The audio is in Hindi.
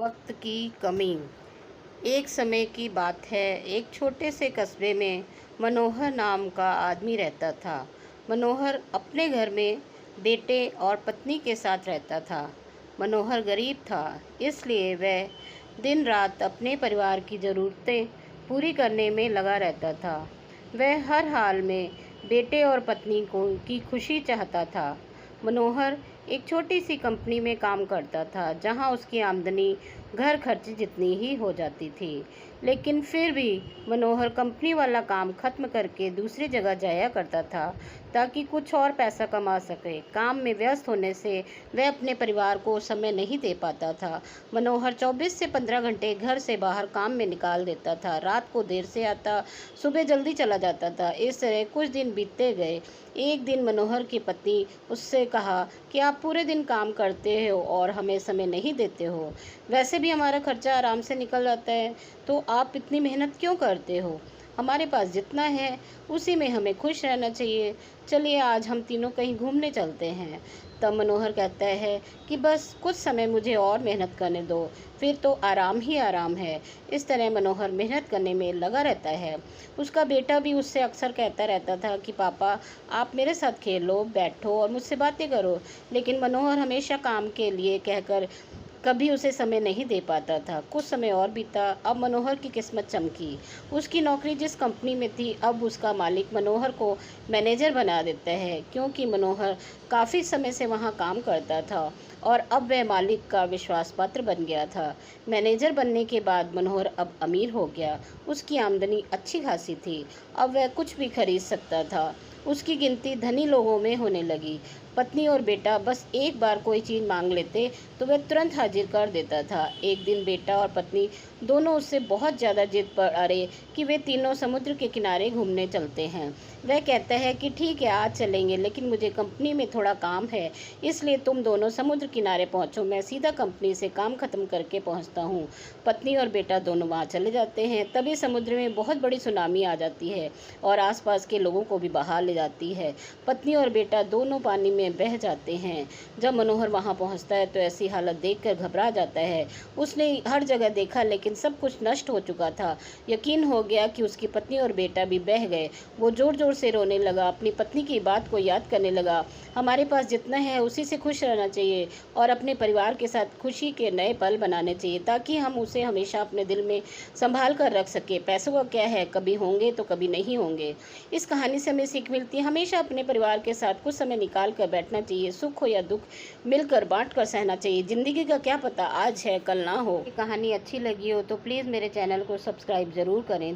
वक्त की कमी। एक समय की बात है, एक छोटे से कस्बे में मनोहर नाम का आदमी रहता था। मनोहर अपने घर में बेटे और पत्नी के साथ रहता था। मनोहर गरीब था, इसलिए वह दिन रात अपने परिवार की ज़रूरतें पूरी करने में लगा रहता था। वह हर हाल में बेटे और पत्नी को की खुशी चाहता था। मनोहर एक छोटी सी कंपनी में काम करता था, जहां उसकी आमदनी घर खर्च जितनी ही हो जाती थी। लेकिन फिर भी मनोहर कंपनी वाला काम खत्म करके दूसरी जगह जाया करता था, ताकि कुछ और पैसा कमा सके। काम में व्यस्त होने से वह अपने परिवार को समय नहीं दे पाता था। मनोहर 24 से 15 घंटे घर से बाहर काम में निकाल देता था। रात को देर से आता, सुबह जल्दी चला जाता था। इस तरह कुछ दिन बीतते गए। एक दिन मनोहर की पत्नी उससे कहा कि आप पूरे दिन काम करते हो और हमें समय नहीं देते हो। वैसे भी हमारा खर्चा आराम से निकल जाता है, तो आप इतनी मेहनत क्यों करते हो? हमारे पास जितना है उसी में हमें खुश रहना चाहिए। चलिए आज हम तीनों कहीं घूमने चलते हैं। तब मनोहर कहता है कि बस कुछ समय मुझे और मेहनत करने दो, फिर तो आराम ही आराम है। इस तरह मनोहर मेहनत करने में लगा रहता है। उसका बेटा भी उससे अक्सर कहता रहता था कि पापा, आप मेरे साथ खेलो, बैठो और मुझसे बातें करो। लेकिन मनोहर हमेशा काम के लिए कहकर कभी उसे समय नहीं दे पाता था। कुछ समय और बीता। अब मनोहर की किस्मत चमकी। उसकी नौकरी जिस कंपनी में थी, अब उसका मालिक मनोहर को मैनेजर बना देता है, क्योंकि मनोहर काफ़ी समय से वहाँ काम करता था और अब वह मालिक का विश्वास पात्र बन गया था। मैनेजर बनने के बाद मनोहर अब अमीर हो गया। उसकी आमदनी अच्छी खासी थी। अब वह कुछ भी खरीद सकता था। उसकी गिनती धनी लोगों में होने लगी। पत्नी और बेटा बस एक बार कोई चीज़ मांग लेते तो वह तुरंत हाजिर कर देता था। एक दिन बेटा और पत्नी दोनों उससे बहुत ज़्यादा जिद पर अड़े कि वे तीनों समुद्र के किनारे घूमने चलते हैं। वह कहता है कि ठीक है, आज चलेंगे, लेकिन मुझे कंपनी में थोड़ा काम है, इसलिए तुम दोनों समुद्र किनारे पहुंचो, मैं सीधा कंपनी से काम खत्म करके पहुंचता हूं। पत्नी और बेटा दोनों वहां चले जाते हैं। तभी समुद्र में बहुत बड़ी सुनामी आ जाती है और आसपास के लोगों को भी बहा ले जाती है। पत्नी और बेटा दोनों पानी में बह जाते हैं। जब मनोहर वहां पहुंचता है तो ऐसी हालत देखकर घबरा जाता है। उसने हर जगह देखा, लेकिन सब कुछ नष्ट हो चुका था। यकीन हो गया कि उसकी पत्नी और बेटा भी बह गए। वो जोर जोर से रोने लगा, अपनी पत्नी की बात को याद करने लगा। हमारे पास जितना है उसी से खुश रहना चाहिए और अपने परिवार के साथ खुशी के नए पल बनाने चाहिए, ताकि हम उसे हमेशा अपने दिल में संभाल कर रख सके। पैसों का क्या है, कभी होंगे तो कभी नहीं होंगे। इस कहानी से हमें सीख मिलती है, हमेशा अपने परिवार के साथ कुछ समय निकाल कर बैठना चाहिए। सुख हो या दुख मिलकर बांट कर सहना चाहिए। ज़िंदगी का क्या पता आज है कल ना हो। ये कहानी अच्छी लगी हो तो प्लीज़ मेरे चैनल को सब्सक्राइब ज़रूर करें।